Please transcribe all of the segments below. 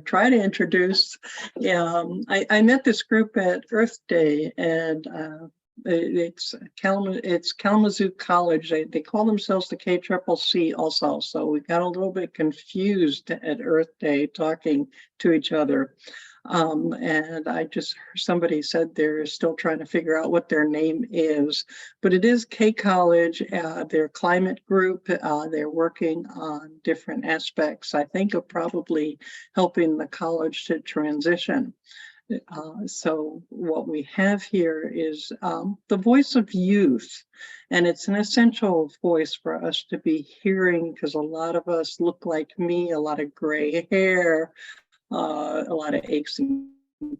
Try to introduce. I met this group at Earth Day, and it's Kalamazoo College. They call themselves the KCCC also. So we got a little bit confused at Earth Day talking to each other. And I just heard somebody said they're still trying to figure out what their name is, but it is K College, their climate group. They're working on different aspects, I think, of probably helping the college to transition. So what we have here is the voice of youth, and it's an essential voice for us to be hearing, because a lot of us look like me, a lot of gray hair, a lot of aches and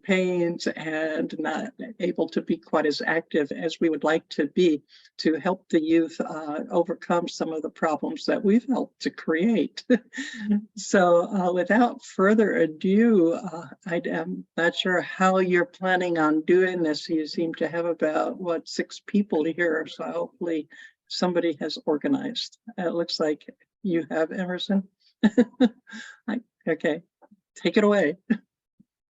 pains, and not able to be quite as active as we would like to be to help the youth overcome some of the problems that we've helped to create. So without further ado, I'm not sure how you're planning on doing this. You seem to have about, 6 people here, so hopefully somebody has organized. It looks like you have, Emerson. Okay. Take it away.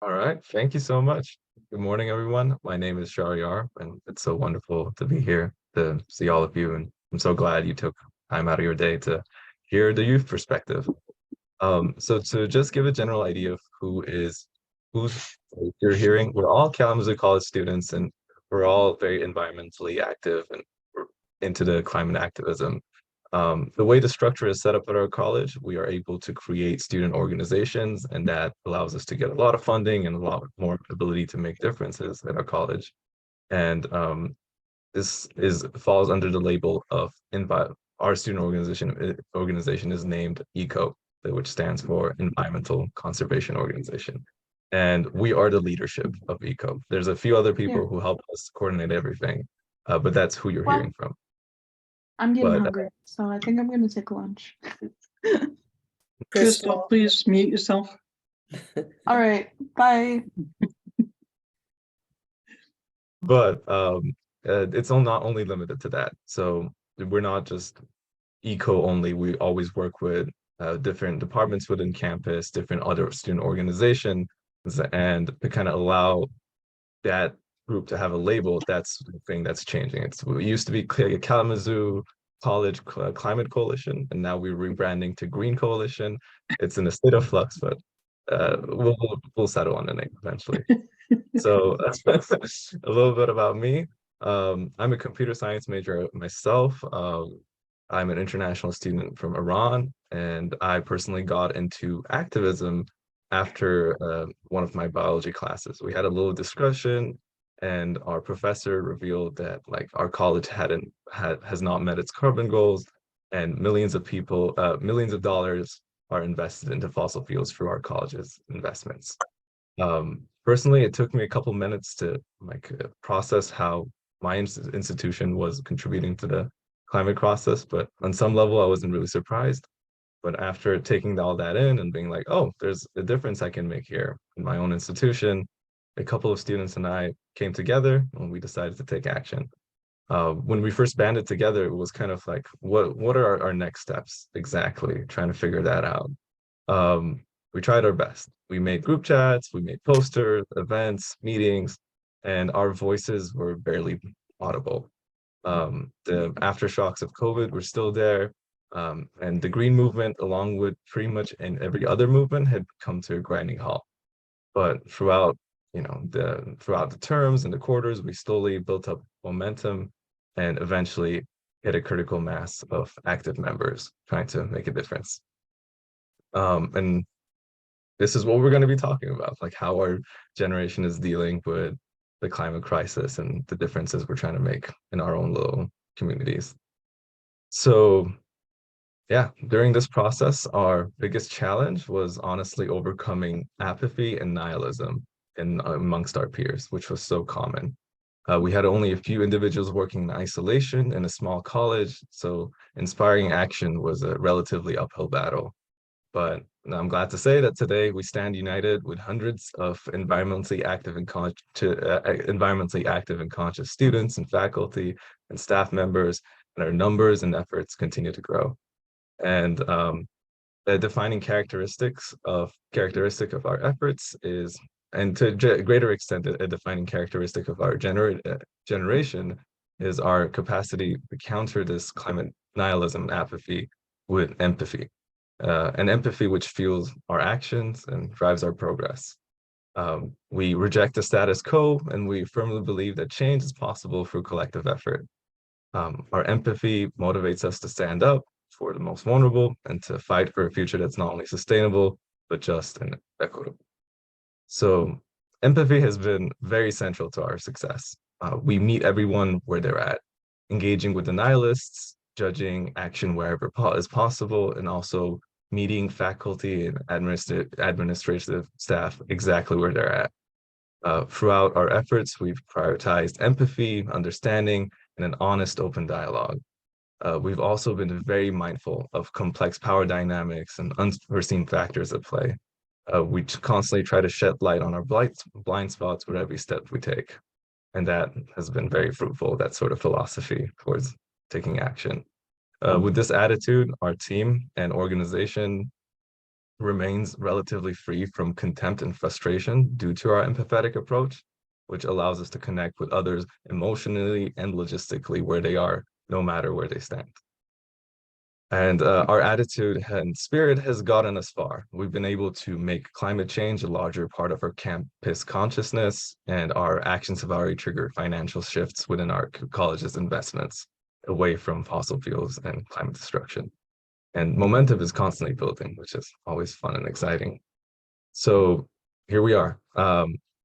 All right. Thank you so much. Good morning, everyone. My name is Shahriar, and it's so wonderful to be here to see all of you. And I'm so glad you took time out of your day to hear the youth perspective. So to just give a general idea of who's you're hearing, we're all Kalamazoo College students, and we're all very environmentally active, and we're into the climate activism. The way the structure is set up at our college, we are able to create student organizations, and that allows us to get a lot of funding and a lot more ability to make differences at our college. And this falls under the label of our student organization is named ECO, which stands for Environmental Conservation Organization. And we are the leadership of ECO. There's a few other people who help us coordinate everything, but that's who you're hearing from. I'm getting hungry, so I think I'm going to take lunch. Crystal, please mute yourself. All right, bye. But it's not only limited to that. So we're not just ECO only. We always work with different departments within campus, different other student organizations, and to kind of allow that group to have a label. That's the thing that's changing. It used to be Kalamazoo College Climate Coalition, and now we're rebranding to Green Coalition. It's in a state of flux, but we'll settle on the name eventually. So a little bit about me. I'm a computer science major myself. I'm an international student from Iran, and I personally got into activism after one of my biology classes. We had a little discussion, and our professor revealed that our college has not met its carbon goals, and millions of dollars are invested into fossil fuels through our college's investments. Personally, it took me a couple minutes to process how my institution was contributing to the climate process, but on some level, I wasn't really surprised. But after taking all that in and being like, oh, there's a difference I can make here in my own institution, a couple of students and I came together and we decided to take action. When we first banded together, it was kind of like, what are our next steps exactly? Trying to figure that out. We tried our best. We made group chats, we made posters, events, meetings, and our voices were barely audible. The aftershocks of COVID were still there, and the green movement, along with pretty much every other movement, had come to a grinding halt. But throughout the terms and the quarters, we slowly built up momentum and eventually hit a critical mass of active members trying to make a difference. And this is what we're going to be talking about, how our generation is dealing with the climate crisis and the differences we're trying to make in our own little communities. So yeah, during this process, our biggest challenge was honestly overcoming apathy and nihilism amongst our peers, which was so common. We had only a few individuals working in isolation in a small college, so inspiring action was a relatively uphill battle. But I'm glad to say that today we stand united with hundreds of environmentally active and conscious students and faculty and staff members, and our numbers and efforts continue to grow. And a defining characteristic of our efforts is, and to a greater extent, a defining characteristic of our generation is our capacity to counter this climate nihilism and apathy with empathy, and empathy which fuels our actions and drives our progress. We reject the status quo, and we firmly believe that change is possible through collective effort. Our empathy motivates us to stand up for the most vulnerable and to fight for a future that's not only sustainable, but just and equitable. So empathy has been very central to our success. We meet everyone where they're at, engaging with the nihilists, judging action wherever is possible, and also meeting faculty and administrative staff exactly where they're at. Throughout our efforts, we've prioritized empathy, understanding, and an honest, open dialogue. We've also been very mindful of complex power dynamics and unforeseen factors at play. We constantly try to shed light on our blind spots with every step we take. And that has been very fruitful, that sort of philosophy towards taking action. With this attitude, our team and organization remains relatively free from contempt and frustration due to our empathetic approach, which allows us to connect with others emotionally and logistically where they are, no matter where they stand. And our attitude and spirit has gotten us far. We've been able to make climate change a larger part of our campus consciousness, and our actions have already triggered financial shifts within our college's investments away from fossil fuels and climate destruction. And momentum is constantly building, which is always fun and exciting. So here we are.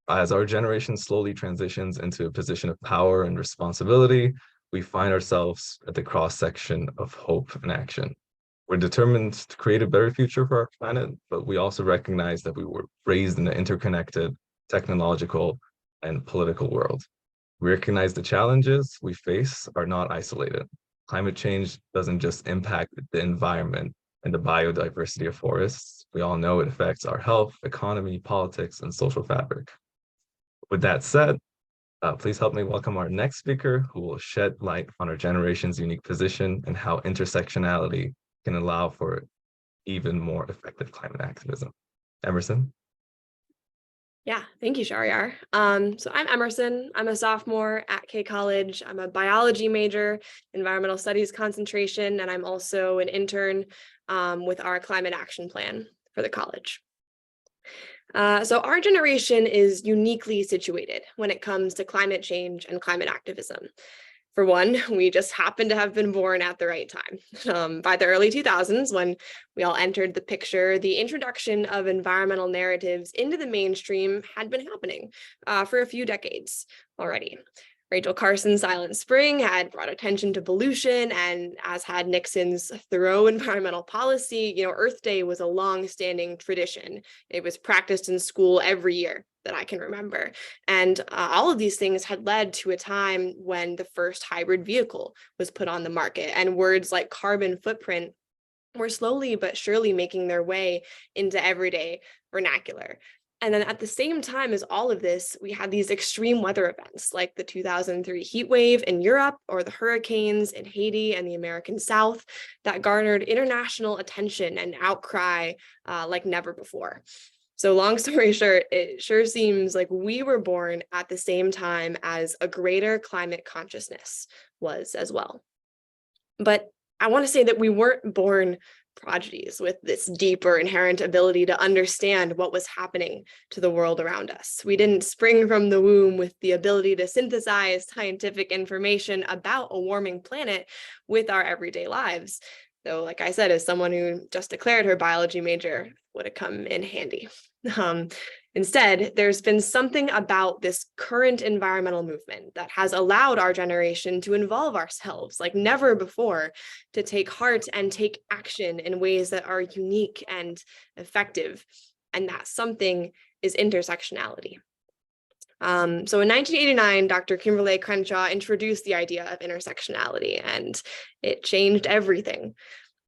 As our generation slowly transitions into a position of power and responsibility, we find ourselves at the cross-section of hope and action. We're determined to create a better future for our planet, but we also recognize that we were raised in an interconnected technological and political world. We recognize the challenges we face are not isolated. Climate change doesn't just impact the environment and the biodiversity of forests. We all know it affects our health, economy, politics, and social fabric. With that said, please help me welcome our next speaker, who will shed light on our generation's unique position and how intersectionality can allow for even more effective climate activism. Emerson? Yeah, thank you, Shahriar. So I'm Emerson. I'm a sophomore at K College. I'm a biology major, environmental studies concentration, and I'm also an intern with our climate action plan for the college. So our generation is uniquely situated when it comes to climate change and climate activism. For one, we just happen to have been born at the right time. By the early 2000s, when we all entered the picture, the introduction of environmental narratives into the mainstream had been happening for a few decades already. Rachel Carson's Silent Spring had brought attention to pollution, and as had Nixon's thorough environmental policy, Earth Day was a long-standing tradition. It was practiced in school every year that I can remember. And all of these things had led to a time when the first hybrid vehicle was put on the market, and words like carbon footprint were slowly but surely making their way into everyday vernacular. And then at the same time as all of this, we had these extreme weather events like the 2003 heat wave in Europe or the hurricanes in Haiti and the American South that garnered international attention and outcry like never before. So long story short, it sure seems like we were born at the same time as a greater climate consciousness was as well. But I want to say that we weren't born prodigies with this deeper inherent ability to understand what was happening to the world around us. We didn't spring from the womb with the ability to synthesize scientific information about a warming planet with our everyday lives. Though, like I said, as someone who just declared her biology major, would have come in handy. Instead, there's been something about this current environmental movement that has allowed our generation to involve ourselves like never before, to take heart and take action in ways that are unique and effective. And that something is intersectionality. So in 1989, Dr. Kimberly Crenshaw introduced the idea of intersectionality, and it changed everything.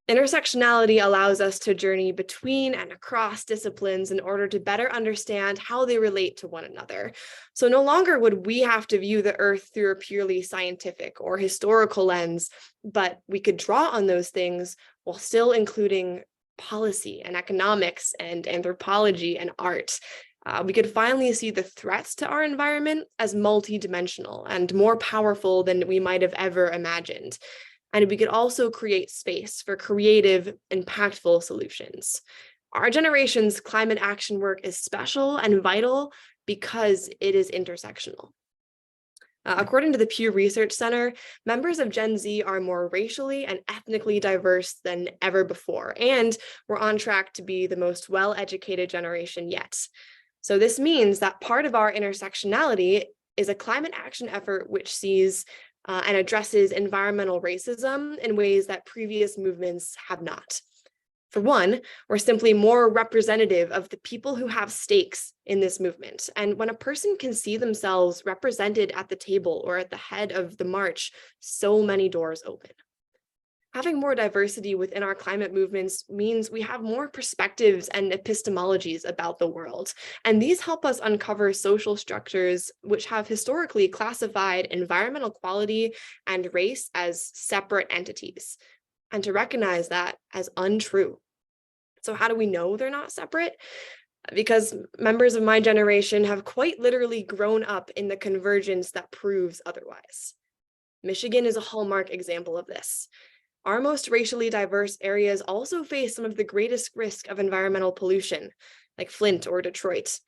Intersectionality allows us to journey between and across disciplines in order to better understand how they relate to one another. So no longer would we have to view the Earth through a purely scientific or historical lens, but we could draw on those things while still including policy and economics and anthropology and art, we could finally see the threats to our environment as multidimensional and more powerful than we might have ever imagined. And we could also create space for creative, impactful solutions. Our generation's climate action work is special and vital because it is intersectional. According to the Pew Research Center, members of Gen Z are more racially and ethnically diverse than ever before, and we're on track to be the most well-educated generation yet. So this means that part of our intersectionality is a climate action effort which sees and addresses environmental racism in ways that previous movements have not. For one, we're simply more representative of the people who have stakes in this movement. And when a person can see themselves represented at the table or at the head of the march, so many doors open. Having more diversity within our climate movements means we have more perspectives and epistemologies about the world. And these help us uncover social structures which have historically classified environmental quality and race as separate entities, and to recognize that as untrue. So how do we know they're not separate? Because members of my generation have quite literally grown up in the convergence that proves otherwise. Michigan is a hallmark example of this. Our most racially diverse areas also face some of the greatest risk of environmental pollution, like Flint or Detroit.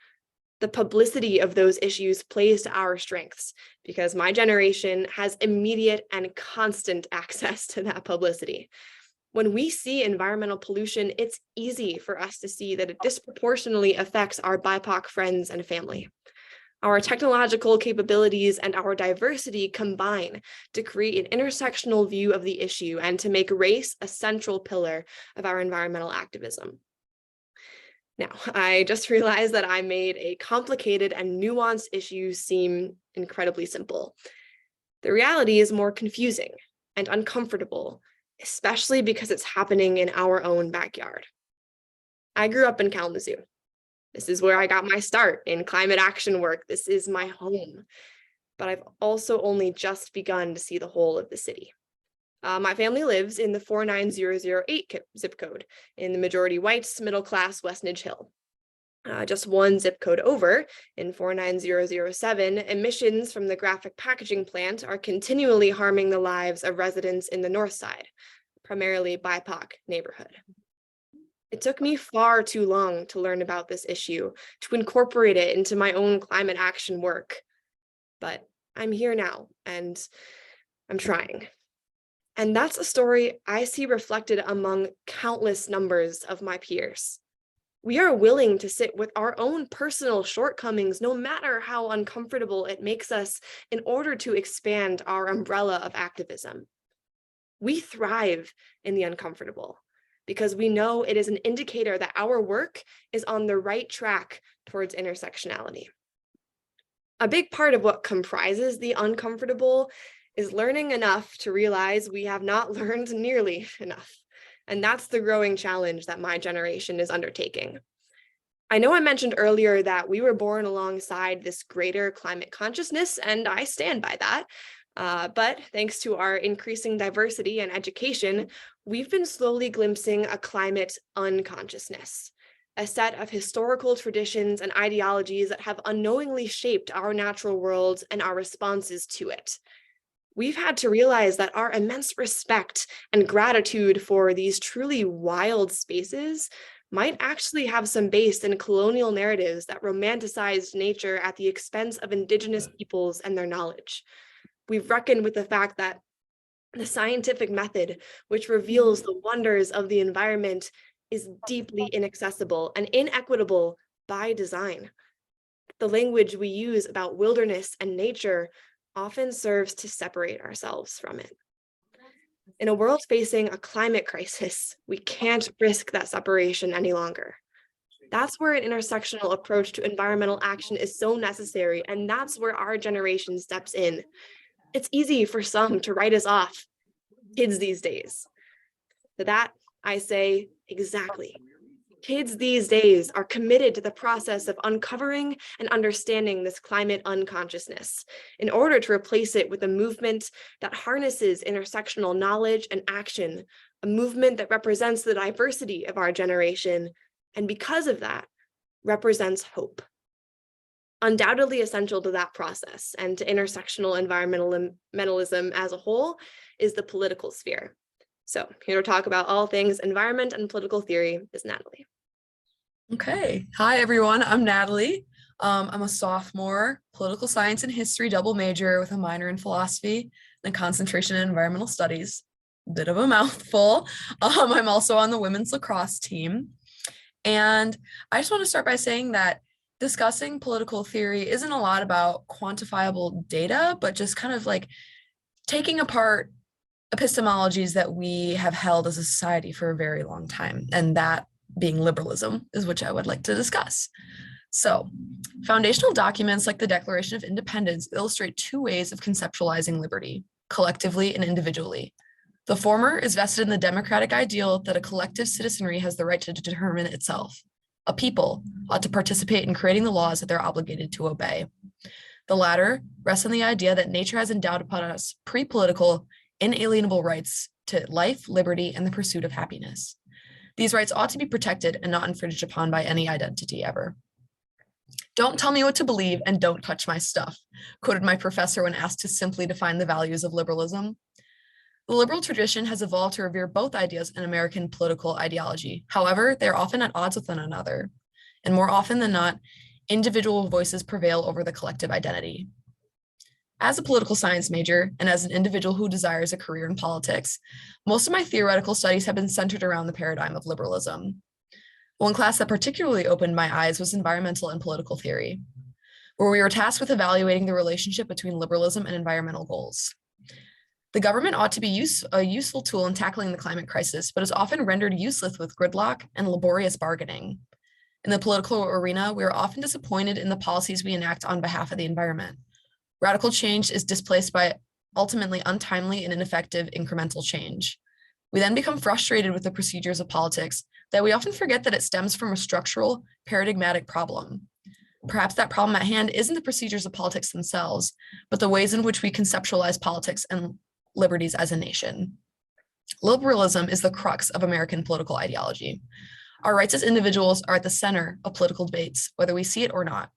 The publicity of those issues plays to our strengths because my generation has immediate and constant access to that publicity. When we see environmental pollution, it's easy for us to see that it disproportionately affects our BIPOC friends and family. Our technological capabilities and our diversity combine to create an intersectional view of the issue and to make race a central pillar of our environmental activism. Now, I just realized that I made a complicated and nuanced issue seem incredibly simple. The reality is more confusing and uncomfortable, especially because it's happening in our own backyard. I grew up in Kalamazoo. This is where I got my start in climate action work. This is my home. But I've also only just begun to see the whole of the city. My family lives in the 49008 zip code in the majority white, middle-class West Nidge Hill. Just one zip code over, in 49007, emissions from the graphic packaging plant are continually harming the lives of residents in the north side, primarily BIPOC neighborhood. It took me far too long to learn about this issue, to incorporate it into my own climate action work. But I'm here now, and I'm trying. And that's a story I see reflected among countless numbers of my peers. We are willing to sit with our own personal shortcomings, no matter how uncomfortable it makes us, in order to expand our umbrella of activism. We thrive in the uncomfortable, because we know it is an indicator that our work is on the right track towards intersectionality. A big part of what comprises the uncomfortable is learning enough to realize we have not learned nearly enough. And that's the growing challenge that my generation is undertaking. I know I mentioned earlier that we were born alongside this greater climate consciousness, and I stand by that. But thanks to our increasing diversity and education, we've been slowly glimpsing a climate unconsciousness, a set of historical traditions and ideologies that have unknowingly shaped our natural world and our responses to it. We've had to realize that our immense respect and gratitude for these truly wild spaces might actually have some base in colonial narratives that romanticized nature at the expense of Indigenous peoples and their knowledge. We've reckoned with the fact that the scientific method, which reveals the wonders of the environment, is deeply inaccessible and inequitable by design. The language we use about wilderness and nature often serves to separate ourselves from it. In a world facing a climate crisis, we can't risk that separation any longer. That's where an intersectional approach to environmental action is so necessary, and that's where our generation steps in. It's easy for some to write us off, kids these days. To that, I say, exactly. Kids these days are committed to the process of uncovering and understanding this climate unconsciousness in order to replace it with a movement that harnesses intersectional knowledge and action a movement that represents the diversity of our generation, and because of that, represents hope. Undoubtedly essential to that process and to intersectional environmentalism as a whole is the political sphere. So here to talk about all things environment and political theory is Natalie. Okay. Hi, everyone. I'm Natalie. I'm a sophomore, political science and history double major with a minor in philosophy and a concentration in environmental studies. Bit of a mouthful. I'm also on the women's lacrosse team. And I just want to start by saying that discussing political theory isn't a lot about quantifiable data, but just kind of like taking apart epistemologies that we have held as a society for a very long time, and that being liberalism is which I would like to discuss. So, foundational documents like the Declaration of Independence illustrate two ways of conceptualizing liberty, collectively and individually. The former is vested in the democratic ideal that a collective citizenry has the right to determine itself. A people ought to participate in creating the laws that they're obligated to obey. The latter rests on the idea that nature has endowed upon us pre-political, inalienable rights to life, liberty, and the pursuit of happiness. These rights ought to be protected and not infringed upon by any identity ever. "Don't tell me what to believe and don't touch my stuff," quoted my professor when asked to simply define the values of liberalism. The liberal tradition has evolved to revere both ideas in American political ideology. However, they are often at odds with one another, and more often than not, individual voices prevail over the collective identity. As a political science major and as an individual who desires a career in politics, most of my theoretical studies have been centered around the paradigm of liberalism. One class that particularly opened my eyes was environmental and political theory, where we were tasked with evaluating the relationship between liberalism and environmental goals. The government ought to be a useful tool in tackling the climate crisis, but is often rendered useless with gridlock and laborious bargaining. In the political arena, we are often disappointed in the policies we enact on behalf of the environment. Radical change is displaced by ultimately untimely and ineffective incremental change. We then become frustrated with the procedures of politics that we often forget that it stems from a structural, paradigmatic problem. Perhaps that problem at hand isn't the procedures of politics themselves, but the ways in which we conceptualize politics and liberties as a nation. Liberalism is the crux of American political ideology. Our rights as individuals are at the center of political debates, whether we see it or not.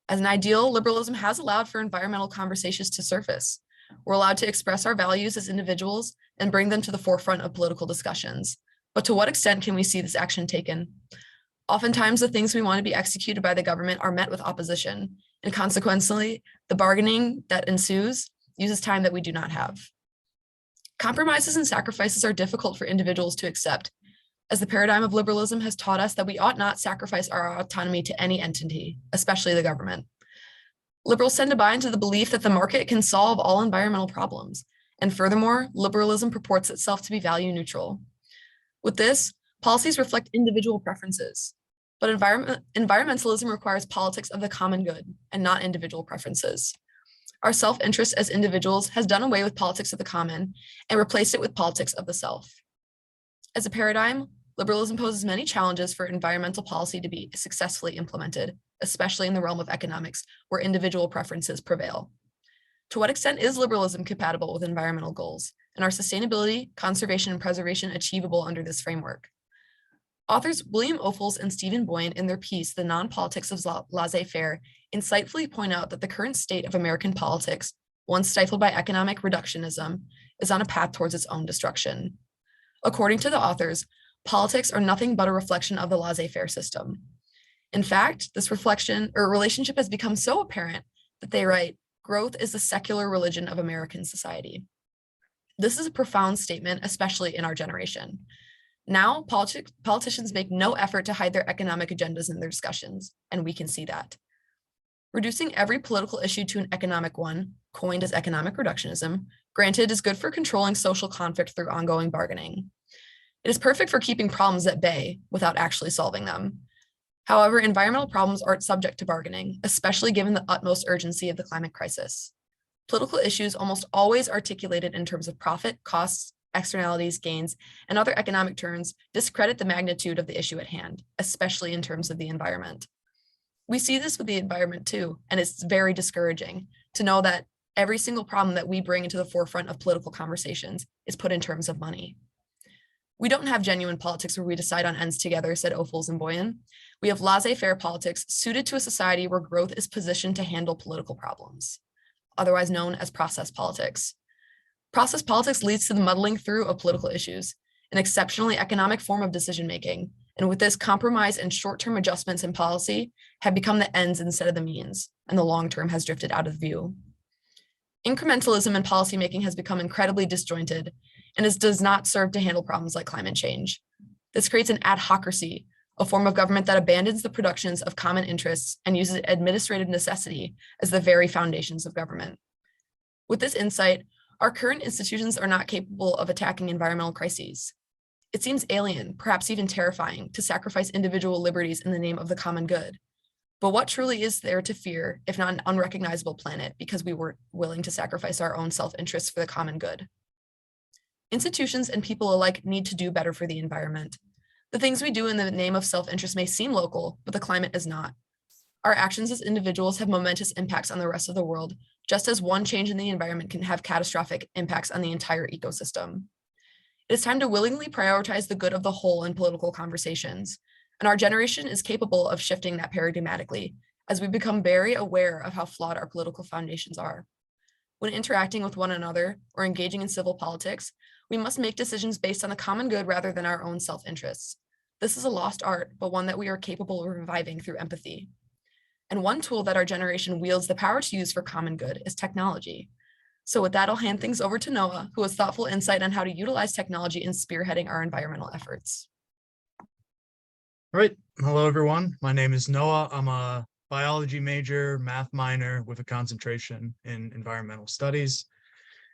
As an ideal, liberalism has allowed for environmental conversations to surface. We're allowed to express our values as individuals and bring them to the forefront of political discussions. But to what extent can we see this action taken? Oftentimes, the things we want to be executed by the government are met with opposition, and consequently, the bargaining that ensues uses time that we do not have. Compromises and sacrifices are difficult for individuals to accept, as the paradigm of liberalism has taught us that we ought not sacrifice our autonomy to any entity, especially the government. Liberals tend to buy into the belief that the market can solve all environmental problems, and furthermore, liberalism purports itself to be value neutral. With this, policies reflect individual preferences, but environmentalism requires politics of the common good and not individual preferences. Our self-interest as individuals has done away with politics of the common and replaced it with politics of the self. As a paradigm, liberalism poses many challenges for environmental policy to be successfully implemented, especially in the realm of economics, where individual preferences prevail. To what extent is liberalism compatible with environmental goals, and are sustainability, conservation, and preservation achievable under this framework? Authors William Ophuls and Stephen Boyne, in their piece, The Non-Politics of Laissez-Faire, insightfully point out that the current state of American politics, once stifled by economic reductionism, is on a path towards its own destruction. According to the authors, politics are nothing but a reflection of the laissez-faire system. In fact, this reflection or relationship has become so apparent that they write, "Growth is the secular religion of American society." This is a profound statement, especially in our generation. Now, politicians make no effort to hide their economic agendas in their discussions, and we can see that. Reducing every political issue to an economic one, coined as economic reductionism, granted, is good for controlling social conflict through ongoing bargaining. It is perfect for keeping problems at bay without actually solving them. However, environmental problems aren't subject to bargaining, especially given the utmost urgency of the climate crisis. Political issues almost always articulated in terms of profit, costs, externalities, gains, and other economic terms discredit the magnitude of the issue at hand, especially in terms of the environment. We see this with the environment too, and it's very discouraging to know that every single problem that we bring into the forefront of political conversations is put in terms of money. We don't have genuine politics where we decide on ends together, said Ophuls and Boyan. We have laissez-faire politics suited to a society where growth is positioned to handle political problems, otherwise known as process politics. Process politics leads to the muddling through of political issues, an exceptionally economic form of decision-making, and with this, compromise and short-term adjustments in policy have become the ends instead of the means, and the long-term has drifted out of view. Incrementalism in policymaking has become incredibly disjointed, and it does not serve to handle problems like climate change. This creates an adhocracy, a form of government that abandons the productions of common interests and uses administrative necessity as the very foundations of government. With this insight, our current institutions are not capable of attacking environmental crises. It seems alien, perhaps even terrifying, to sacrifice individual liberties in the name of the common good. But what truly is there to fear, if not an unrecognizable planet, because we weren't willing to sacrifice our own self-interest for the common good? Institutions and people alike need to do better for the environment. The things we do in the name of self-interest may seem local, but the climate is not. Our actions as individuals have momentous impacts on the rest of the world, just as one change in the environment can have catastrophic impacts on the entire ecosystem. It is time to willingly prioritize the good of the whole in political conversations, and our generation is capable of shifting that paradigmatically as we become very aware of how flawed our political foundations are. When interacting with one another or engaging in civil politics, we must make decisions based on the common good rather than our own self-interests. This is a lost art, but one that we are capable of reviving through empathy. And one tool that our generation wields the power to use for common good is technology. So with that, I'll hand things over to Noah, who has thoughtful insight on how to utilize technology in spearheading our environmental efforts. All right. Hello, everyone. My name is Noah. I'm a biology major, math minor with a concentration in environmental studies.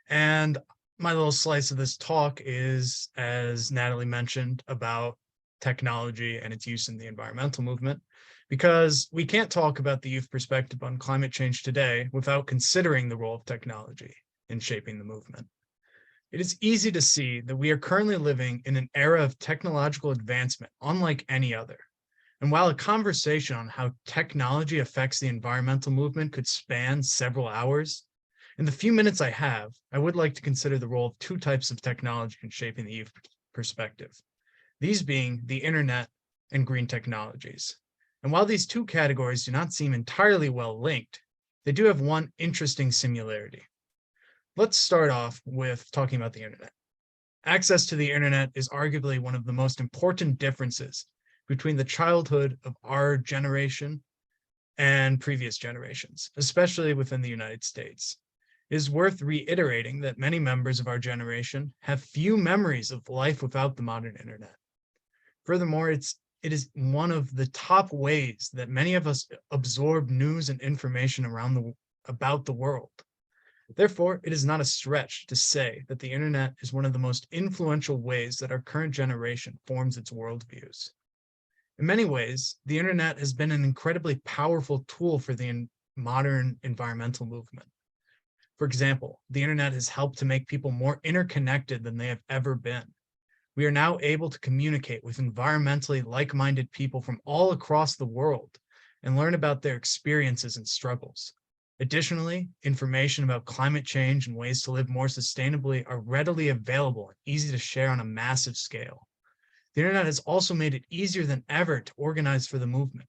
And my little slice of this talk is, as Natalie mentioned, about technology and its use in the environmental movement, because we can't talk about the youth perspective on climate change today without considering the role of technology in shaping the movement. It is easy to see that we are currently living in an era of technological advancement unlike any other. And while a conversation on how technology affects the environmental movement could span several hours, in the few minutes I have, I would like to consider the role of two types of technology in shaping the youth perspective, these being the internet and green technologies. And while these two categories do not seem entirely well linked, they do have one interesting similarity. Let's start off with talking about the internet. Access to the internet is arguably one of the most important differences between the childhood of our generation and previous generations, especially within the United States. It is worth reiterating that many members of our generation have few memories of life without the modern internet. Furthermore, it is one of the top ways that many of us absorb news and information about the world. Therefore, it is not a stretch to say that the internet is one of the most influential ways that our current generation forms its worldviews. In many ways, the internet has been an incredibly powerful tool for the modern environmental movement. For example, the internet has helped to make people more interconnected than they have ever been. We are now able to communicate with environmentally like-minded people from all across the world and learn about their experiences and struggles. Additionally, information about climate change and ways to live more sustainably are readily available and easy to share on a massive scale. The internet has also made it easier than ever to organize for the movement.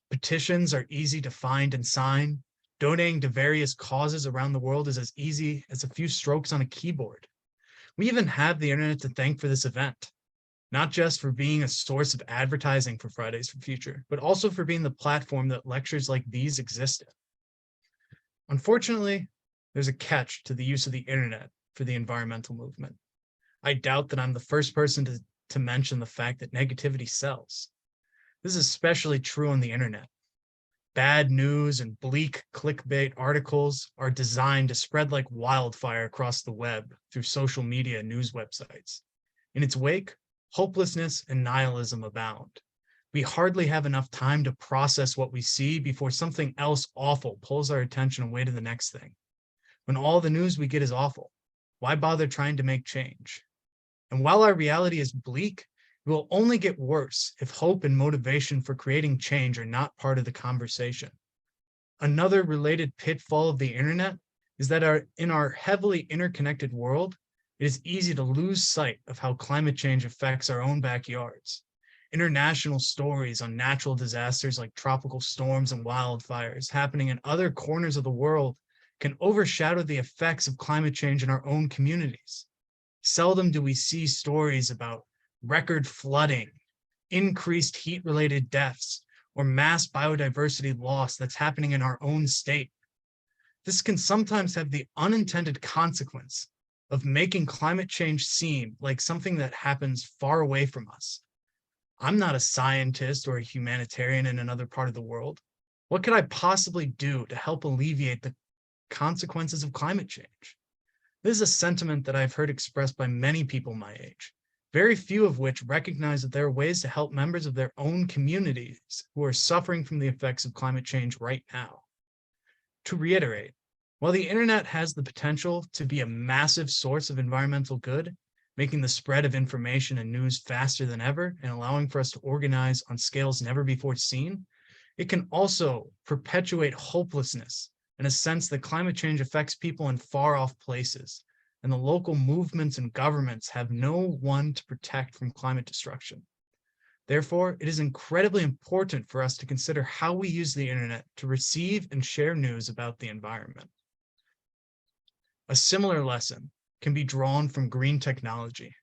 Petitions are easy to find and sign. Donating to various causes around the world is as easy as a few strokes on a keyboard. We even have the internet to thank for this event, not just for being a source of advertising for Fridays for Future, but also for being the platform that lectures like these existed. Unfortunately, there's a catch to the use of the internet for the environmental movement. I doubt that I'm the first person to mention the fact that negativity sells. This is especially true on the internet. Bad news and bleak clickbait articles are designed to spread like wildfire across the web through social media and news websites. In its wake, hopelessness and nihilism abound. We hardly have enough time to process what we see before something else awful pulls our attention away to the next thing. When all the news we get is awful, why bother trying to make change? And while our reality is bleak, it will only get worse if hope and motivation for creating change are not part of the conversation. Another related pitfall of the internet is that in our heavily interconnected world, it is easy to lose sight of how climate change affects our own backyards. International stories on natural disasters like tropical storms and wildfires happening in other corners of the world can overshadow the effects of climate change in our own communities. Seldom do we see stories about record flooding, increased heat-related deaths, or mass biodiversity loss that's happening in our own state. This can sometimes have the unintended consequence of making climate change seem like something that happens far away from us. I'm not a scientist or a humanitarian in another part of the world. What could I possibly do to help alleviate the consequences of climate change? This is a sentiment that I've heard expressed by many people my age, very few of which recognize that there are ways to help members of their own communities who are suffering from the effects of climate change right now. To reiterate, while the internet has the potential to be a massive source of environmental good, making the spread of information and news faster than ever and allowing for us to organize on scales never before seen, it can also perpetuate hopelessness and a sense that climate change affects people in far-off places, and the local movements and governments have no one to protect from climate destruction. Therefore, it is incredibly important for us to consider how we use the internet to receive and share news about the environment. A similar lesson can be drawn from green technology.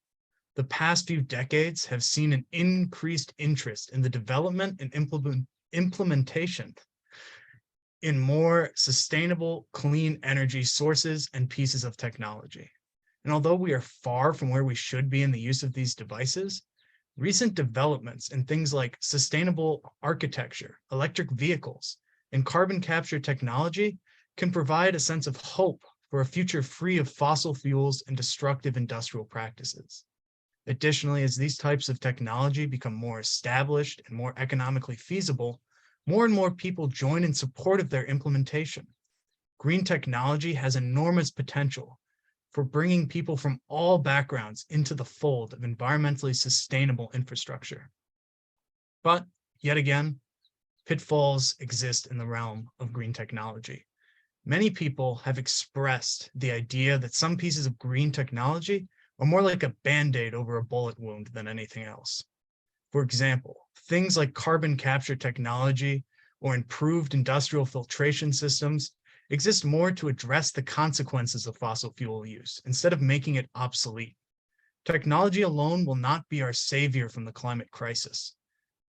The past few decades have seen an increased interest in the development and implementation in more sustainable, clean energy sources and pieces of technology. And although we are far from where we should be in the use of these devices, recent developments in things like sustainable architecture, electric vehicles, and carbon capture technology can provide a sense of hope for a future free of fossil fuels and destructive industrial practices. Additionally, as these types of technology become more established and more economically feasible, more and more people join in support of their implementation. Green technology has enormous potential for bringing people from all backgrounds into the fold of environmentally sustainable infrastructure. But yet again, pitfalls exist in the realm of green technology. Many people have expressed the idea that some pieces of green technology are more like a Band-Aid over a bullet wound than anything else. For example, things like carbon capture technology or improved industrial filtration systems exist more to address the consequences of fossil fuel use instead of making it obsolete. Technology alone will not be our savior from the climate crisis.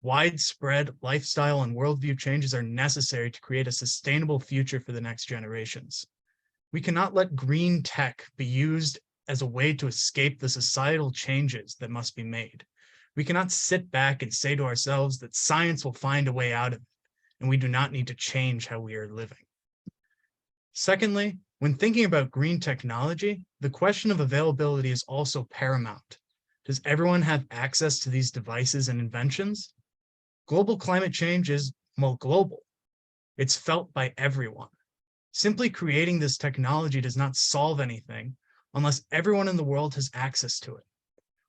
Widespread lifestyle and worldview changes are necessary to create a sustainable future for the next generations. We cannot let green tech be used as a way to escape the societal changes that must be made. We cannot sit back and say to ourselves that science will find a way out of it, and we do not need to change how we are living. Secondly, when thinking about green technology, the question of availability is also paramount. Does everyone have access to these devices and inventions? Global climate change is global. It's felt by everyone. Simply creating this technology does not solve anything unless everyone in the world has access to it.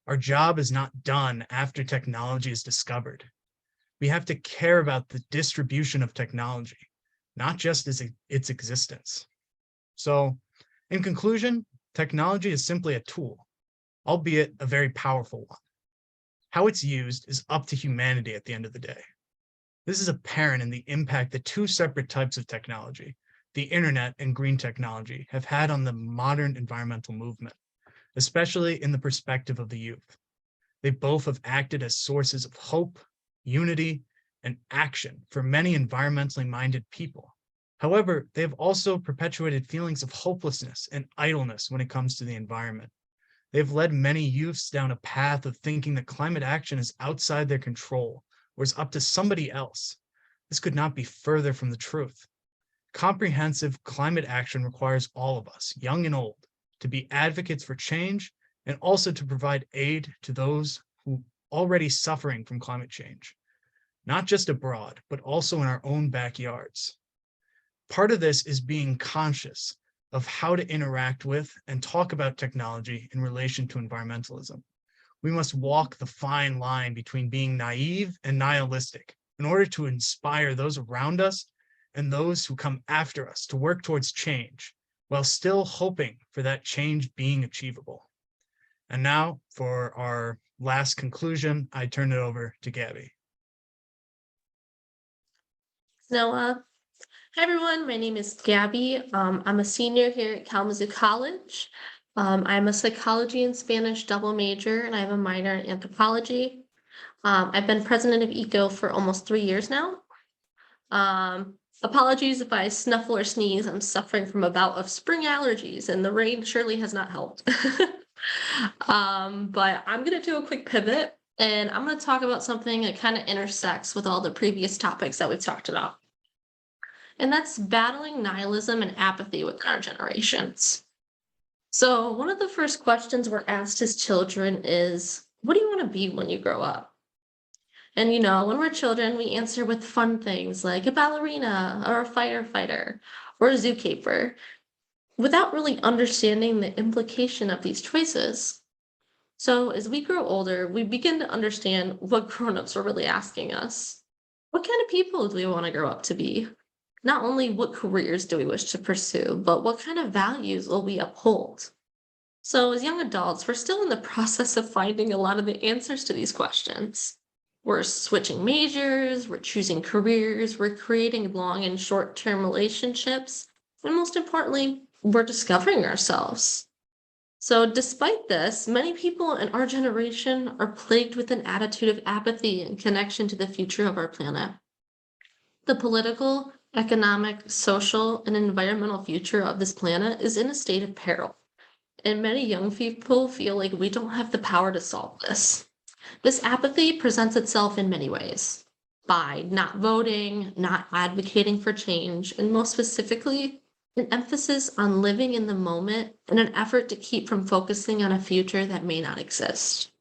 Our job is not done after technology is discovered. We have to care about the distribution of technology, not just its existence. So, in conclusion, technology is simply a tool, albeit a very powerful one. How it's used is up to humanity at the end of the day. This is apparent in the impact that two separate types of technology, the internet and green technology, have had on the modern environmental movement, especially in the perspective of the youth. They both have acted as sources of hope, unity, and action for many environmentally minded people. However, they have also perpetuated feelings of hopelessness and idleness when it comes to the environment. They've led many youths down a path of thinking that climate action is outside their control or is up to somebody else. This could not be further from the truth. Comprehensive climate action requires all of us, young and old, to be advocates for change and also to provide aid to those who are already suffering from climate change, not just abroad, but also in our own backyards. Part of this is being conscious of how to interact with and talk about technology in relation to environmentalism. We must walk the fine line between being naive and nihilistic in order to inspire those around us and those who come after us to work towards change, while still hoping for that change being achievable. And now for our last conclusion, I turn it over to Gabbie. Noah. Hi, everyone. My name is Gabbie. I'm a senior here at Kalamazoo College. I'm a psychology and Spanish double major, and I have a minor in anthropology. I've been president of ECO for almost 3 years now. Apologies if I snuffle or sneeze. I'm suffering from a bout of spring allergies, and the rain surely has not helped. But I'm going to do a quick pivot, and I'm going to talk about something that kind of intersects with all the previous topics that we've talked about. And that's battling nihilism and apathy with our generations. So one of the first questions we're asked as children is, what do you want to be when you grow up? And when we're children, we answer with fun things like a ballerina or a firefighter or a zookeeper without really understanding the implication of these choices. So as we grow older, we begin to understand what grown-ups are really asking us. What kind of people do we want to grow up to be? Not only what careers do we wish to pursue, but what kind of values will we uphold? So as young adults, we're still in the process of finding a lot of the answers to these questions. We're switching majors, we're choosing careers, we're creating long and short-term relationships, and most importantly, we're discovering ourselves. So despite this, many people in our generation are plagued with an attitude of apathy in connection to the future of our planet. The political, economic, social, and environmental future of this planet is in a state of peril, and many young people feel like we don't have the power to solve this. This apathy presents itself in many ways, by not voting, not advocating for change, and most specifically, an emphasis on living in the moment in an effort to keep from focusing on a future that may not exist.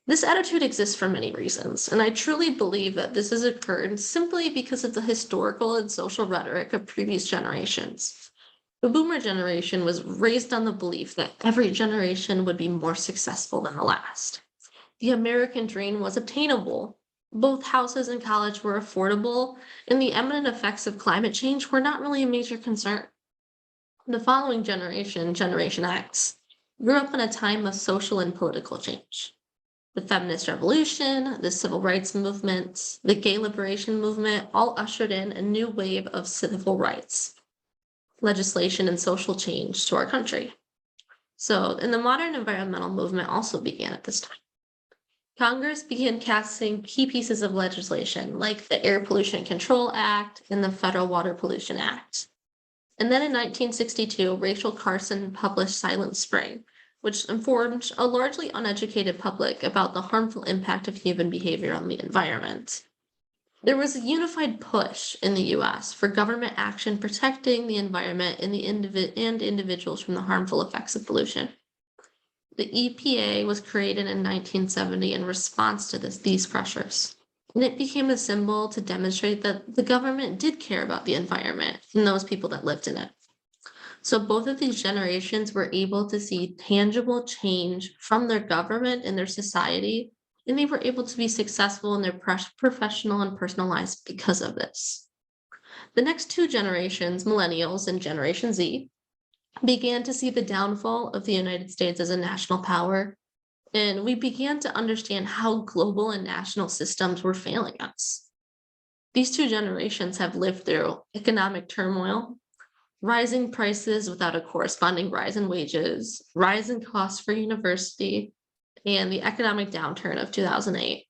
This attitude exists for many reasons, and I truly believe that this has occurred simply because of the historical and social rhetoric of previous generations. The boomer generation was raised on the belief that every generation would be more successful than the last. The American dream was obtainable. Both houses and college were affordable, and the imminent effects of climate change were not really a major concern. The following generation, Generation X, grew up in a time of social and political change. The feminist revolution, the civil rights movement, the gay liberation movement all ushered in a new wave of civil rights, legislation, and social change to our country. And the modern environmental movement also began at this time. Congress began passing key pieces of legislation like the Air Pollution Control Act and the Federal Water Pollution Act. And then in 1962, Rachel Carson published Silent Spring, which informed a largely uneducated public about the harmful impact of human behavior on the environment. There was a unified push in the US for government action protecting the environment and individuals from the harmful effects of pollution. The EPA was created in 1970 in response to these pressures, and it became a symbol to demonstrate that the government did care about the environment and those people that lived in it. So both of these generations were able to see tangible change from their government and their society, and they were able to be successful in their professional and personal lives because of this. The next two generations, millennials and Generation Z, began to see the downfall of the United States as a national power, and we began to understand how global and national systems were failing us. These two generations have lived through economic turmoil, rising prices without a corresponding rise in wages, rising costs for university, and the economic downturn of 2008.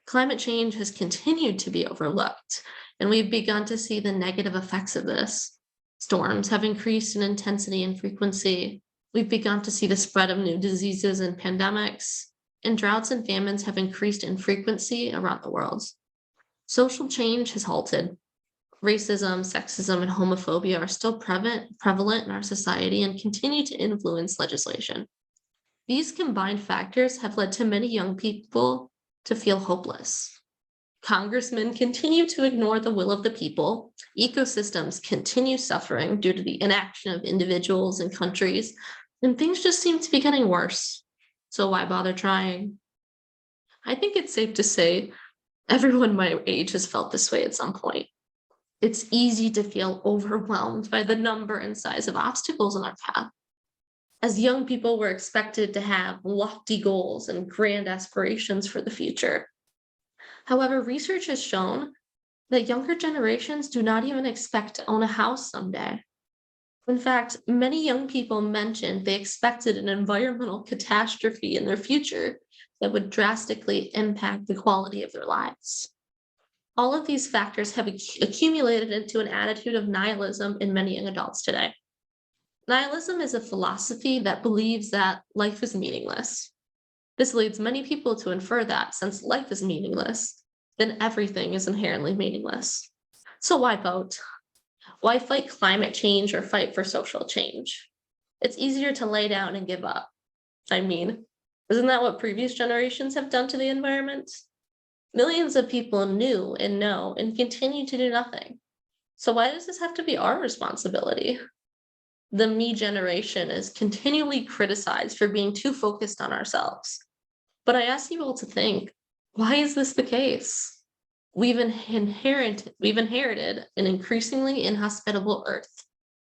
Climate change has continued to be overlooked, and we've begun to see the negative effects of this. Storms have increased in intensity and frequency. We've begun to see the spread of new diseases and pandemics, and droughts and famines have increased in frequency around the world. Social change has halted. Racism, sexism, and homophobia are still prevalent in our society and continue to influence legislation. These combined factors have led to many young people to feel hopeless. Congressmen continue to ignore the will of the people. Ecosystems continue suffering due to the inaction of individuals and countries, and things just seem to be getting worse. So why bother trying? I think it's safe to say everyone my age has felt this way at some point. It's easy to feel overwhelmed by the number and size of obstacles in our path. As young people were expected to have lofty goals and grand aspirations for the future. However, research has shown that younger generations do not even expect to own a house someday. In fact, many young people mentioned they expected an environmental catastrophe in their future that would drastically impact the quality of their lives. All of these factors have accumulated into an attitude of nihilism in many young adults today. Nihilism is a philosophy that believes that life is meaningless. This leads many people to infer that since life is meaningless, then everything is inherently meaningless. So why vote? Why fight climate change or fight for social change? It's easier to lay down and give up. I mean, isn't that what previous generations have done to the environment? Millions of people knew and know and continue to do nothing. So why does this have to be our responsibility? The me generation is continually criticized for being too focused on ourselves. But I ask you all to think, why is this the case? We've inherited an increasingly inhospitable earth,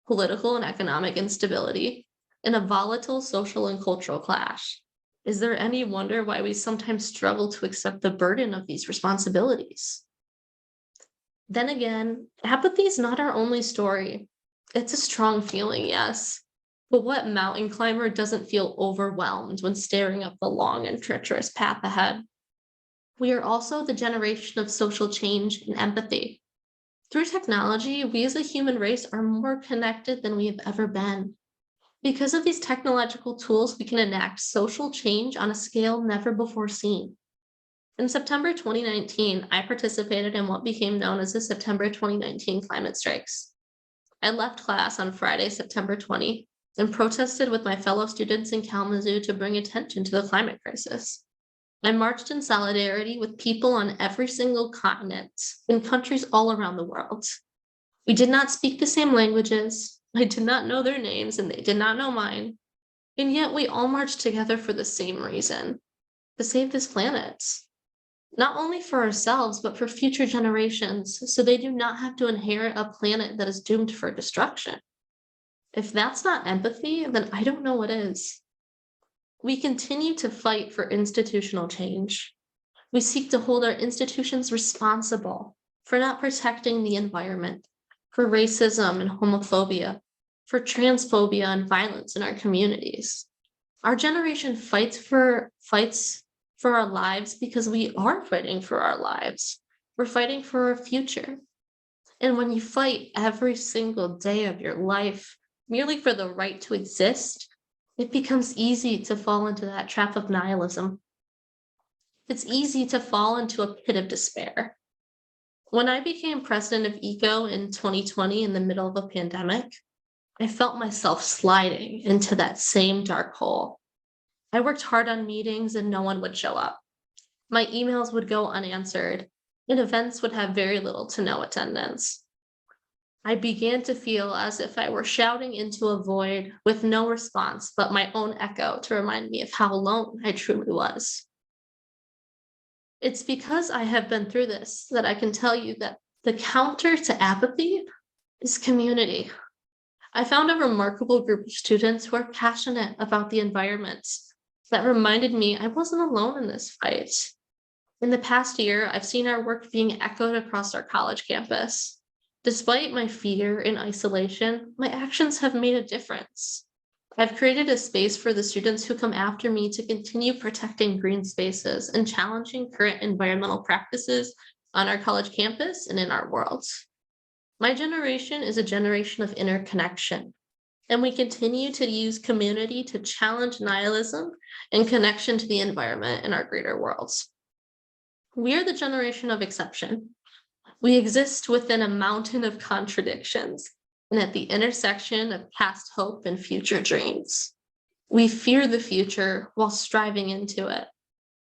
political and economic instability, and a volatile social and cultural clash. Is there any wonder why we sometimes struggle to accept the burden of these responsibilities? Then again, apathy is not our only story. It's a strong feeling, yes, but what mountain climber doesn't feel overwhelmed when staring up the long and treacherous path ahead? We are also the generation of social change and empathy. Through technology, we as a human race are more connected than we have ever been. Because of these technological tools, we can enact social change on a scale never before seen. In September 2019, I participated in what became known as the September 2019 climate strikes. I left class on Friday, September 20, and protested with my fellow students in Kalamazoo to bring attention to the climate crisis. I marched in solidarity with people on every single continent in countries all around the world. We did not speak the same languages. I did not know their names and they did not know mine. And yet we all marched together for the same reason, to save this planet. Not only for ourselves, but for future generations, so they do not have to inherit a planet that is doomed for destruction. If that's not empathy, then I don't know what is. We continue to fight for institutional change. We seek to hold our institutions responsible for not protecting the environment, for racism and homophobia, for transphobia and violence in our communities. Our generation fights for our lives because we are fighting for our lives. We're fighting for our future. And when you fight every single day of your life merely for the right to exist, it becomes easy to fall into that trap of nihilism. It's easy to fall into a pit of despair. When I became president of ECO in 2020 in the middle of a pandemic, I felt myself sliding into that same dark hole. I worked hard on meetings and no one would show up. My emails would go unanswered and events would have very little to no attendance. I began to feel as if I were shouting into a void with no response but my own echo to remind me of how alone I truly was. It's because I have been through this that I can tell you that the counter to apathy is community. I found a remarkable group of students who are passionate about the environment that reminded me I wasn't alone in this fight. In the past year, I've seen our work being echoed across our college campus. Despite my fear and isolation, my actions have made a difference. I've created a space for the students who come after me to continue protecting green spaces and challenging current environmental practices on our college campus and in our world. My generation is a generation of interconnection, and we continue to use community to challenge nihilism and connection to the environment in our greater worlds. We are the generation of exception. We exist within a mountain of contradictions and at the intersection of past hope and future dreams. We fear the future while striving into it.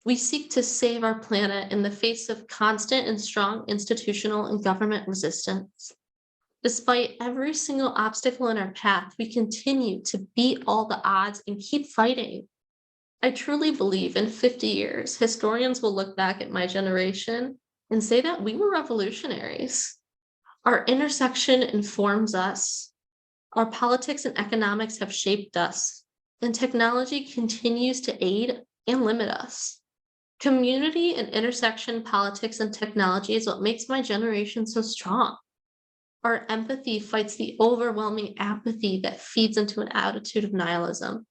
We seek to save our planet in the face of constant and strong institutional and government resistance. Despite every single obstacle in our path, we continue to beat all the odds and keep fighting. I truly believe in 50 years, historians will look back at my generation and say that we were revolutionaries. Our intersection informs us. Our politics and economics have shaped us. and technology continues to aid and limit us. Community and intersection politics and technology is what makes my generation so strong. Our empathy fights the overwhelming apathy that feeds into an attitude of nihilism.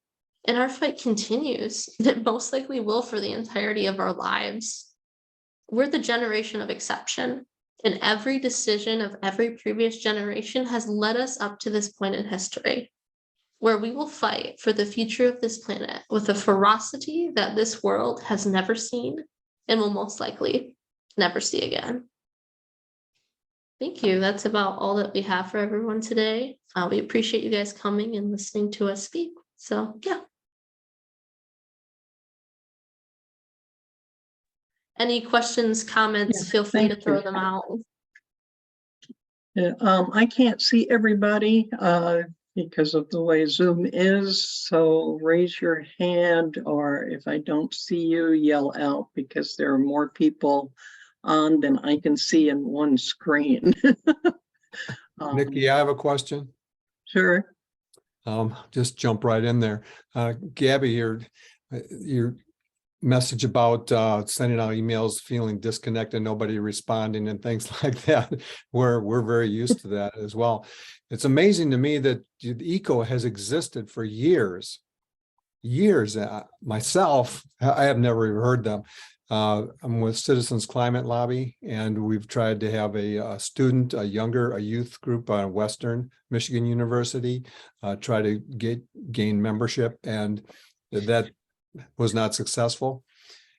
And our fight continues, and it most likely will for the entirety of our lives. We're the generation of exception, and every decision of every previous generation has led us up to this point in history, where we will fight for the future of this planet with a ferocity that this world has never seen and will most likely never see again. Thank you. That's about all that we have for everyone today. We appreciate you guys coming and listening to us speak. So, yeah. Any questions, comments, Yeah, feel free to thank throw you. them out. Yeah, I can't see everybody because of the way Zoom is. So raise your hand, or if I don't see you, yell out, because there are more people on than I can see in one screen. Nikki, I have a question. Sure. Just jump right in there. Gabbie, your message about sending out emails, feeling disconnected, nobody responding and things like that. We're very used to that as well. It's amazing to me that the ECO has existed for years. Myself, I have never even heard them. I'm with Citizens Climate Lobby, and we've tried to have a youth group on Western Michigan University, try to gain membership, and that was not successful.